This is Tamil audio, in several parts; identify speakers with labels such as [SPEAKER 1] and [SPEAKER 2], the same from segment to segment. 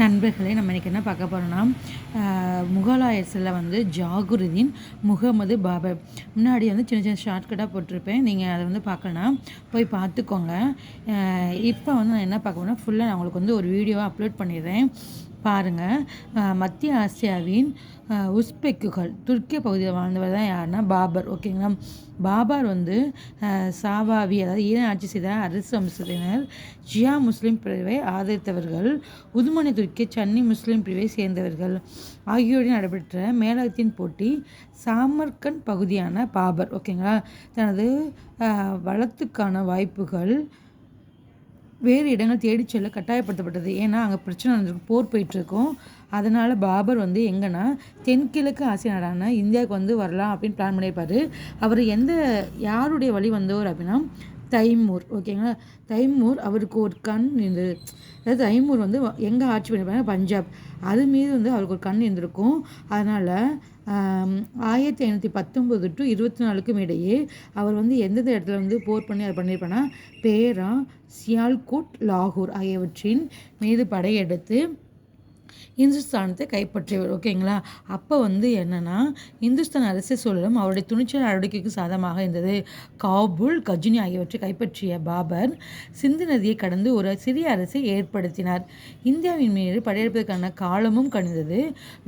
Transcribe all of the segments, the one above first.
[SPEAKER 1] நண்பர்களே, நம்ம இன்றைக்கி என்ன பார்க்க போகிறோன்னா, முகலாயர்ஸில் வந்து ஜாகுருதீன் முகமது பாபர். முன்னாடி வந்து சின்ன சின்ன ஷார்ட்கட்டாக போட்டிருப்பேன். நீங்கள் அதை வந்து பார்க்கலனா போய் பார்த்துக்கோங்க. இப்போ வந்து நான் என்ன பார்க்க போகிறேன்னா, ஃபுல்லாக நான் உங்களுக்கு வந்து ஒரு வீடியோவாக அப்லோட் பண்ணிடுறேன், பாருங்கள். மத்திய ஆசியாவின் உஸ்பெக்குகள் துர்க்கிய பகுதியில் வாழ்ந்தவர் தான் யாருன்னா பாபர். ஓகேங்களா. பாபர் வந்து சாவாவி, அதாவது ஈரான் ஆட்சி செய்த அரசு வம்சத்தினர், ஜியா முஸ்லீம் பிரிவை ஆதரித்தவர்கள், உதுமனி துர்க்கிய சன்னி முஸ்லீம் பிரிவை சேர்ந்தவர்கள் ஆகியோருடன் நடைபெற்ற மேலகத்தின் போட்டி சாமர்கண்ட் பகுதியான பாபர். ஓகேங்களா. தனது வளத்துக்கான வாய்ப்புகள் வேறு இடங்கள் தேடி செல்ல கட்டாயப்படுத்தப்பட்டது. ஏன்னா அங்கே பிரச்சனை நடந்திருக்கு, போர் போயிட்டுருக்கோம். அதனால் பாபர் வந்து எங்கன்னா தென்கிழக்கு ஆசிய நாடான இந்தியாவுக்கு வந்து வரலாம் அப்படின்னு பிளான் பண்ணியிருப்பார். அவர் யாருடைய வழி வந்தவர் அப்படின்னா தைமூர். ஓகேங்களா. தைமூர் அவருக்கு ஒரு கண் இருந்தது. அதாவது தைமூர் வந்து எங்கே ஆட்சி பண்ணியிருப்பாங்க, பஞ்சாப். அது மீது வந்து அவருக்கு ஒரு கண் இருந்திருக்கும். அதனால் 1519 to 24க்கும் இடையே அவர் வந்து எந்தெந்த இடத்துல வந்து போர் பண்ணி அதை பண்ணியிருப்பான்னா பேரா, சியால்கோட், லாகூர் ஆகியவற்றின் மீது படையெடுத்து இந்துஸ்தானத்தை கைப்பற்றியவர். ஓகேங்களா. அப்போ வந்து என்னென்னா இந்துஸ்தான் அரசு சூழலும் அவருடைய துணிச்சல் நடவடிக்கைக்கு சாதமாக இருந்தது. காபூல், கஜினி ஆகியவற்றை கைப்பற்றிய பாபர் சிந்து நதியை கடந்து ஒரு சிறிய அரசை ஏற்படுத்தினார். இந்தியாவின் மீது படையெடுப்பதற்கான காலமும் கணிந்தது.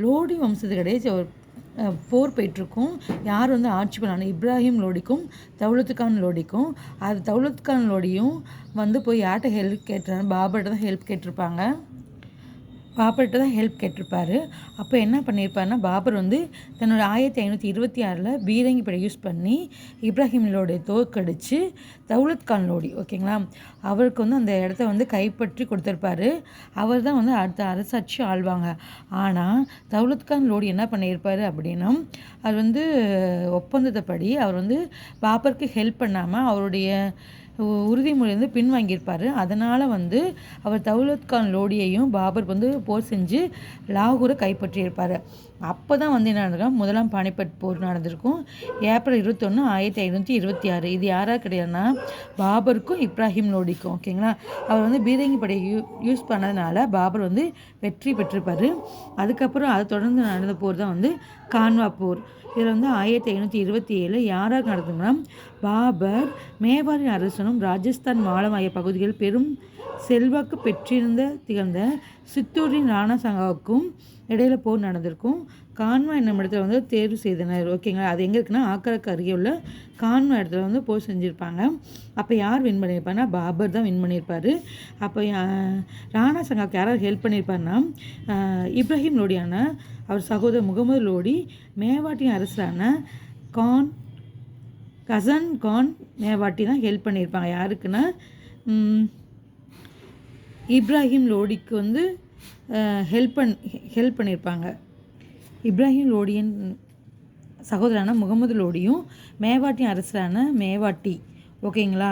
[SPEAKER 1] லோடி வம்சத்துக்கிடையே போர் போயிட்டுருக்கும். யார் வந்து ஆட்சி பண்ணாங்க, இப்ராஹிம் லோடிக்கும் தௌலத்துக்கான் லோடிக்கும். அது தௌலத்துக்கான் லோடியும் வந்து போய் யார்கிட்ட ஹெல்ப் கேட்டுறாங்க, பாபர்கிட்ட தான் ஹெல்ப் கேட்டிருப்பாங்க. பாபர்கிட்ட தான் ஹெல்ப் கேட்டிருப்பார். அப்போ என்ன பண்ணியிருப்பாருன்னா, பாபர் வந்து தன்னோட 1526 பீரங்கி படை யூஸ் பண்ணி இப்ராஹிம் லோடியை தோற்கடிச்சு தௌலத் கான் லோடி, ஓகேங்களா, அவருக்கு வந்து அந்த இடத்த வந்து கைப்பற்றி கொடுத்துருப்பாரு. அவர் தான் வந்து அடுத்த அரசாட்சி ஆள்வாங்க. ஆனால் தௌலத் கான் லோடி என்ன பண்ணியிருப்பார் அப்படின்னா, அது வந்து ஒப்பந்தத்தைப்படி அவர் வந்து பாபருக்கு ஹெல்ப் பண்ணாமல் அவருடைய உறுதிமொழி வந்து பின்வாங்கியிருப்பார். அதனால் வந்து அவர் தௌலத் கான் லோடியையும் பாபர் வந்து போர் செஞ்சு லாகூரை கைப்பற்றியிருப்பார். அப்போ தான் வந்து என்ன நடந்திருக்கும், முதலாம் பானிபட் போர் நடந்திருக்கும். ஏப்ரல் 21, 1526. இது யாராக கிடையாதுன்னா பாபருக்கும் இப்ராஹிம் லோடிக்கும். ஓகேங்களா. அவர் வந்து பீரங்கி படை யூஸ் பண்ணதுனால பாபர் வந்து வெற்றி பெற்றிருப்பார். அதுக்கப்புறம் அதை தொடர்ந்து நடந்த போர் தான் வந்து கான்வா போர். இதில் வந்து 1527 யாராக நடந்ததுன்னா பாபர் மேவாரின் அரசனும் ராஜஸ்தான் மாலம் ஆகிய பகுதிகள் பெரும் செல்வாக்கு பெற்றிருந்த திகழ்ந்த சித்தூரின் ராணா சங்காவுக்கும் இடையில போர் நடந்திருக்கும். கான்வா என்னும் இடத்துல வந்து தேர்வு செய்தனர். ஓகேங்களா. அது எங்கே இருக்குன்னா ஆக்கருக்கு அருகே உள்ள கான்வா இடத்துல வந்து போர் செஞ்சுருப்பாங்க. அப்போ யார் வின் பண்ணியிருப்பாருன்னா பாபர் தான் வின் பண்ணியிருப்பார். அப்போ ராணா சங்காவுக்கு யாராவது ஹெல்ப் பண்ணியிருப்பாருன்னா இப்ராஹிம் லோடியான அவர் சகோதரர் முகமது லோடி, மேவாட்டின் அரசரான கசன் கான் மேவாட்டி தான் ஹெல்ப் பண்ணியிருப்பாங்க. யாருக்குன்னா இப்ராஹிம் லோடிக்கு வந்து ஹெல்ப் பண்ணியிருப்பாங்க. இப்ராஹிம் லோடியின் சகோதரான முகமது லோடியும் மேவாட்டின் அரசரான மேவாட்டி, ஓகேங்களா,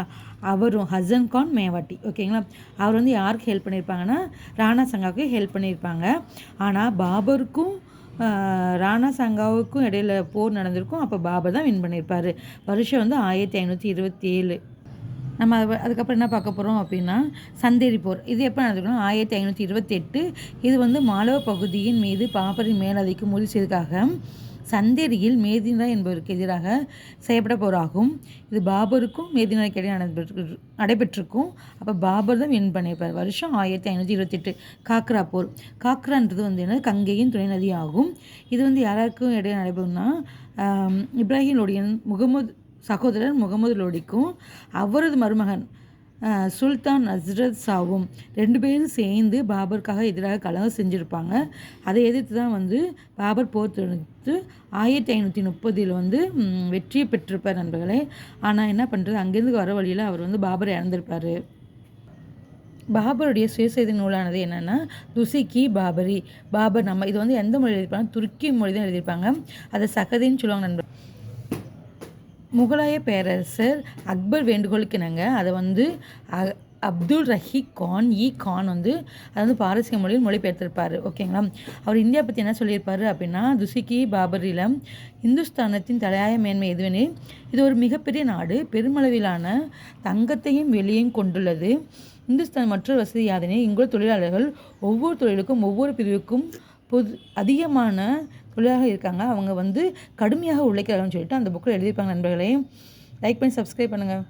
[SPEAKER 1] அவரும் ஹசன் கான் மேவாட்டி. ஓகேங்களா. அவர் வந்து யாருக்கு ஹெல்ப் பண்ணியிருப்பாங்கன்னா ராணா சங்காவுக்கு ஹெல்ப் பண்ணியிருப்பாங்க. ஆனால் பாபருக்கும் ராணா சங்காவுக்கும் இடையில போர் நடந்திருக்கும். அப்போ பாபர் தான் வின் பண்ணியிருப்பார். வருஷம் வந்து 1527. நம்ம அதுக்கப்புறம் என்ன பார்க்க போகிறோம் அப்படின்னா சந்தேரி போர். இது எப்போ நடந்திருக்குன்னா 1528. இது வந்து மாலவ பகுதியின் மீது பாபரின் மேலதிக்கு உறுதி செய்ததுக்காக சந்தேரியில் மேதினா என்பவருக்கு எதிராக செய்யப்பட்ட போராகும். இது பாபருக்கும் மேதினாவுக்கு இடையே நடைபெற்றிருக்கும். அப்போ பாபர் தான் வின் பண்ணியிருப்பார். வருஷம் 1528. காக்ரா போர். காக்ரான்றது வந்து என்ன, கங்கையின் துணை நதி ஆகும். இது வந்து யாருக்கும் இடையே நடைபெறும்னா இப்ராஹிம் லோடியின் சகோதரர் முகமது லோடிக்கும் அவரது மருமகன் சுல்தான் ஹஸ்ரத் ஷாவும் 2 பேரும் சேர்ந்து பாபருக்காக எதிராக கலகம் செஞ்சுருப்பாங்க. அதை எதிர்த்து தான் வந்து பாபர் போர் தொடுத்து 1530 வந்து வெற்றியை பெற்றிருப்பார் நண்பர்களே. ஆனால் என்ன பண்ணுறது, அங்கேருந்து வர வழியில் அவர் வந்து பாபர் இறந்திருப்பார். பாபருடைய சுயசரிதை நூலானது என்னென்னா துசிகி பாபரி. பாபர் நம்ம இது வந்து எந்த மொழியில் எழுதியிருப்பாங்க, துருக்கி மொழி தான் எழுதியிருப்பாங்க. அதை சகதின்னு சொல்லுவாங்க நண்பர். முகலாய பேரரசர் அக்பர் வேண்டுகோளுக்கு இணங்க அதை வந்து அப்துல் ரஹீக் கான் வந்து அதை வந்து பாரசீக மொழியில் மொழிபெயர்த்திருப்பார். ஓகேங்களா. அவர் இந்தியா பற்றி என்ன சொல்லியிருப்பார் அப்படின்னா, துசிகி பாபரில் இந்துஸ்தானத்தின் தலையாய மேன்மை எதுவெனில் இது ஒரு மிகப்பெரிய நாடு, பெருமளவிலான தங்கத்தையும் வெளியையும் கொண்டுள்ளது. இந்துஸ்தான் மற்றொரு வசதி யாதெனில் இங்குள்ள தொழிலாளர்கள் ஒவ்வொரு தொழிலுக்கும் ஒவ்வொரு பிரிவுக்கும் அதிகமான தொழிலாளர்கள் இருக்காங்க. அவங்க வந்து கடுமையாக உழைக்கிறாங்கன்னு சொல்லிட்டு அந்த புக்கில் எழுதியிருப்பாங்க. நண்பர்களே, லைக் பண்ணி சப்ஸ்கிரைப் பண்ணுங்கள்.